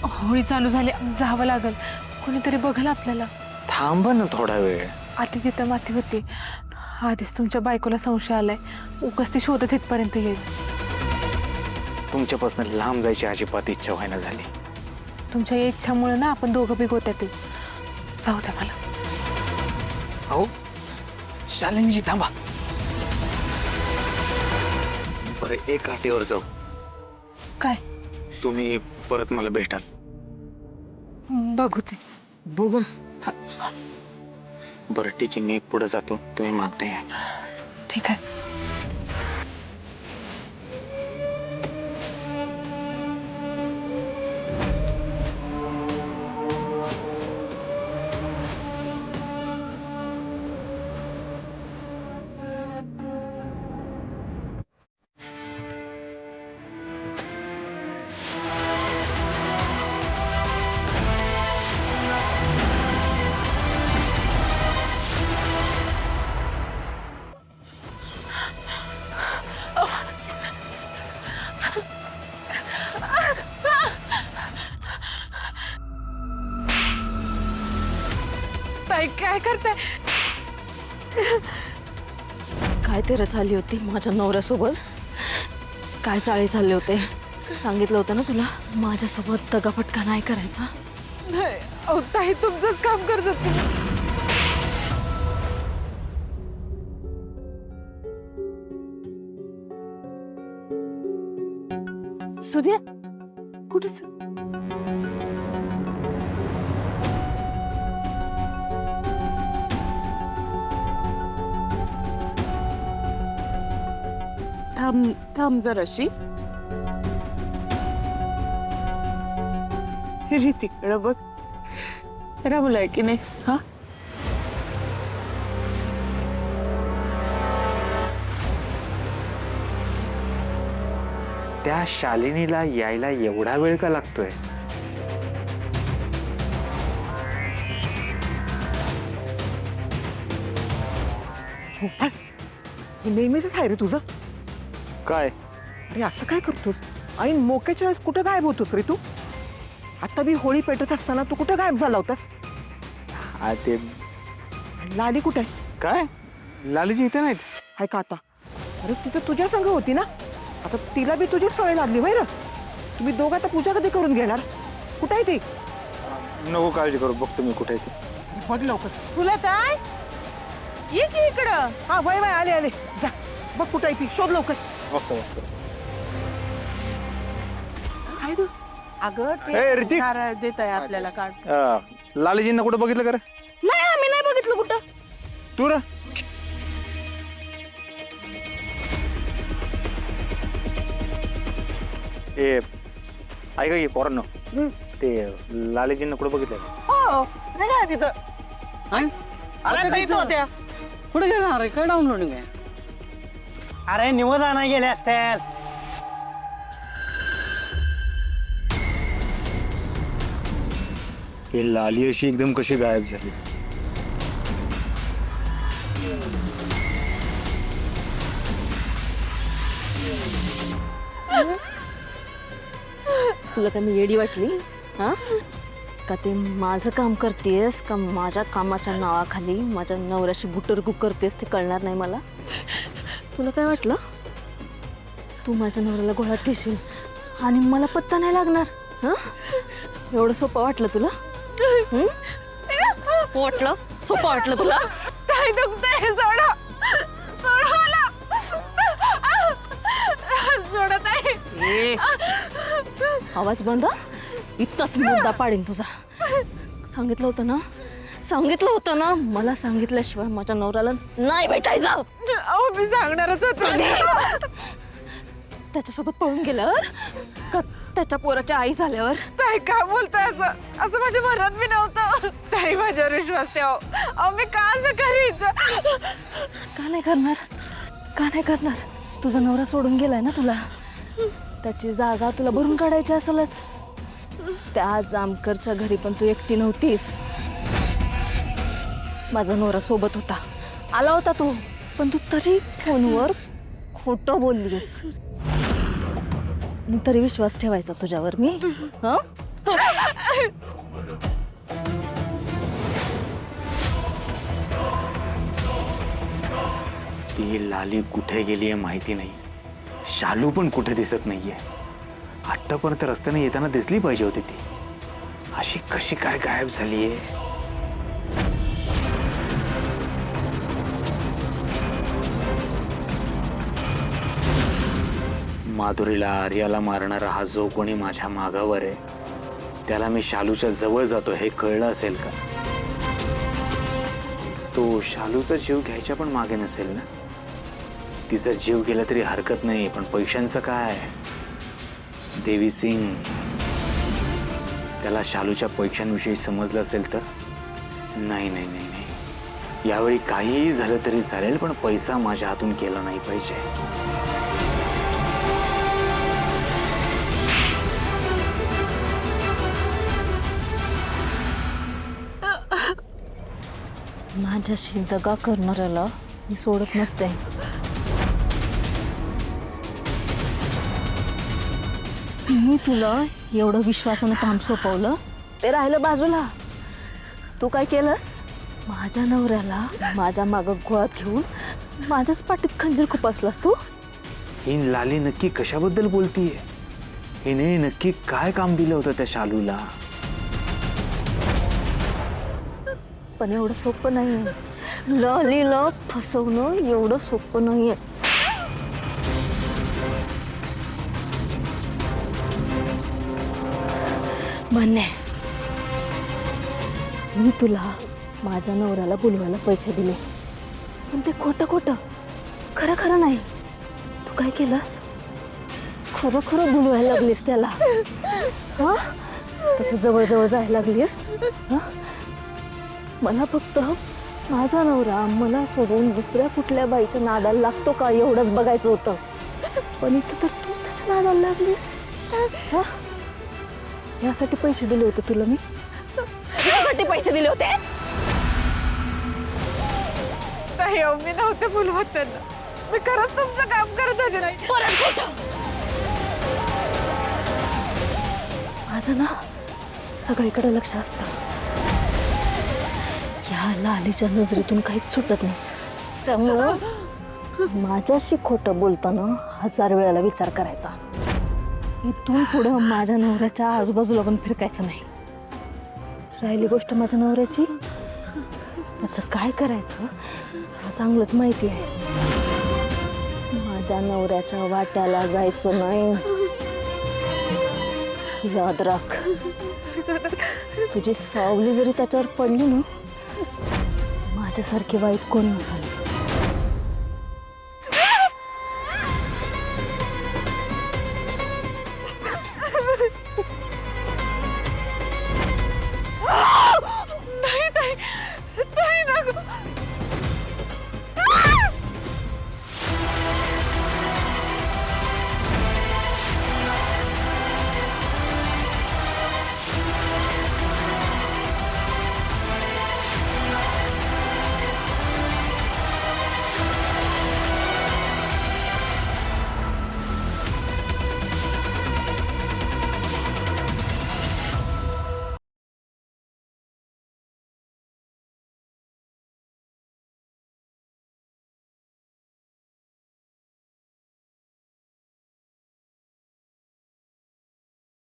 होळी चालू झाली, जावं लागल. कोणीतरी बघल आपल्याला. थांब ना थोडा वेळ. आधी तिथं माती होती. आधीच तुमच्या बायकोला संशय आलाय. उगाच ती शोधत इथपर्यंत येईल. तुमच्यापासून लांब जायची अजिबात इच्छा व्हायला झाली. तुमच्या या इच्छामुळे ना आपण दोघं बी गोत्यात येऊ. जाऊ द्या मला. अहो शालिनीजी थांबा. बरं एक आटेवर जाऊ. काय तुम्ही परत मला भेटाल. बघू ते. बघू. बरं ठीक आहे, मी पुढे जातो, तुम्ही मागते या. ठीक आहे. ताई काय करताय? काय तेरं झाली होती माझ्या नवऱ्यासोबत? काय चाळे चालले होते? सांगितलं होतं ना तुला माझ्यासोबत दगाफटका नाही करायचा. नाही अहो ताई, तुमचंच काम करत होते. सुद्या कुठेच थांब थांब जराशी. तिकडं बघ, रमलाय की नाही? हा त्या शालिनीला यायला एवढा वेळ का लागतोय? नेहमीच आहे रे तुझं. काय? अरे असं काय करतोस? आई मोक्याच्या वेळेस कुठं गायब होतोस रे तू? आता मी होळी पेटत असताना तू कुठं गायब झाला होतास? ते लाली कुठे आहे? काय लालीजी इथे नाहीत. आहे का आता? अरे तिथं तुझ्या संग होती ना. आता तिला बी तुझी सवय लागली बाई र. तुम्ही दोघं आता पूजा कधी करून घेणार? कुठे आहे ती? नको काळजी करू, बघतो मी कुठे येते. बघ लवकर. तुला काय ये की इकडं. हा बाय बाय, आले आले. जा बघ कुठे आहे ती, शोध लवकर. बघतो बघतो. काय तू? अगं ए, ऋतिक. ते नारळ देत आहे आपल्याला काढ. लालीजींना कुठं बघितलं का रे? नाही, आम्ही नाही बघितलं कुठं. तू रे? ए ऐका की पोरांनो, ते लालीजींना कुठं बघितलं? हो जगा आहे तिथं. अरे इथं होत्या. कुठे गेला? अरे काय डाउनलोडिंग आहे? अरे निवड आणा गेले असतील. हे लाली अशी एकदम कशी गायब झाली? तुला काय मी येडी वाटली? हा का ते माझं काम करतेस का माझ्या कामाच्या नावाखाली माझ्या नवऱ्याशी गुटरगू करतेस ते कळणार नाही मला. तुला काय वाटलं तू माझ्या नवऱ्याला गोळ्यात घेशील आणि मला पत्ता नाही लागणार? हा एवढं सोपं वाटलं तुला? वाटलं सोपं वाटलं तुला? ताई दुखतंय, सोडा सोडा मला. सोडा ताई. आवाज बंद. इतकाच मुद्दा पाडीन तुझा. सांगितलं होतं ना मला सांगितल्याशिवाय माझ्या नवऱ्याला नाही भेटायचं. अहो मी सांगणारच होते. त्याच्यासोबत पळून गेल्यावर का त्याच्या पोराची आई झाल्यावर? ताई काय बोलताय? असं असं माझ्या मनात बी नव्हतं. ताई माझ्यावर विश्वास ठेव. अहो मी का असं करीच? का नाही करणार? तुझा नवरा सोडून गेलाय ना तुला. त्याची जागा तुला भरून काढायची असेलच. त्या जामकरच्या घरी पण तू एकटी नव्हतीस. माझा नवरा सोबत होता, आला होता तो, पण तू तरी फोनवर खोटं बोललीस. तरी विश्वास ठेवायचा तुझ्यावर मी? ती लाली कुठे गेली आहे माहिती नाही. शालू पण कुठे दिसत नाहीये. आत्तापर्यंत रस्त्याने येताना दिसली पाहिजे होती ती. अशी कशी काय गायब झालीये? माधुरीला आर्याला मारणारा हा जो कोणी माझ्या मागावर आहे त्याला मी शालूच्या जवळ जातो हे कळलं असेल का? तो शालूचा जीव घ्यायच्या पण मागे नसेल ना? तिचा जीव गेला तरी हरकत नाही, पण पैशांचं काय? देवी सिंग, त्याला शालूच्या पैशांविषयी समजलं असेल तर? नाही नाही नाही नाही, यावेळी काहीही झालं तरी चालेल, पण पैसा माझ्या हातून गेला नाही पाहिजे. माझ्याशी दगा करणाऱ्याला मी सोडत नसते. मी तुला एवढं विश्वासानं काम सोपवलं, ते राहिलं बाजूला. तू काय केलंस? माझ्या नवऱ्याला माझ्या मागं गोळात घेऊन माझ्याच पाठीत खंजीर खुपसलास तू. ही लाली नक्की कशाबद्दल बोलतीये? हिने नक्की काय काम दिलं होतं त्या शालूला? पण एवढं सोपं नाहीये. लालीला फसवणं एवढं सोपं नाहीये. म्हणणे मी तुला माझ्या नवऱ्याला बोलवायला पैसे दिले, पण ते खोटं खोटं, खरं खरं नाही. तू काय केलंस? खरं खरं बोलवायला लागलीस त्याला. हा, त्याच्या जवळ जायला लागलीस. हा, मला फक्त माझा नवरा मला सोडून दुसऱ्या कुठल्या बाईच्या नादाला लागतो का एवढंच बघायचं होतं. पण इथं तर तूच त्याच्या नादाला लागलीस. हा, यासाठी पैसे दिले होते तुला मी. यासाठी पैसे दिले होते. ताई, मी नव्हते बोलवत त्यांना. मी खरंच तुमचं काम करत होते. नाही, परत खोटं. माझं ना सगळीकडे लक्ष असतं. या लालीच्या नजरेतून काहीच सुटत नाही. त्यामुळं माझ्याशी खोटं बोलताना 1000 वेळेला विचार करायचा. इथून पुढं माझ्या नवऱ्याच्या आजूबाजूला पण फिरकायचं नाही. राहिली गोष्ट माझ्या नवऱ्याची, त्याचं काय करायचं मला चांगलंच माहिती आहे. माझ्या नवऱ्याच्या वाट्याला जायचं नाही. याद राख. तुझी सावली जरी त्याच्यावर पडली ना, माझ्यासारखी वाईट कोण नसेल.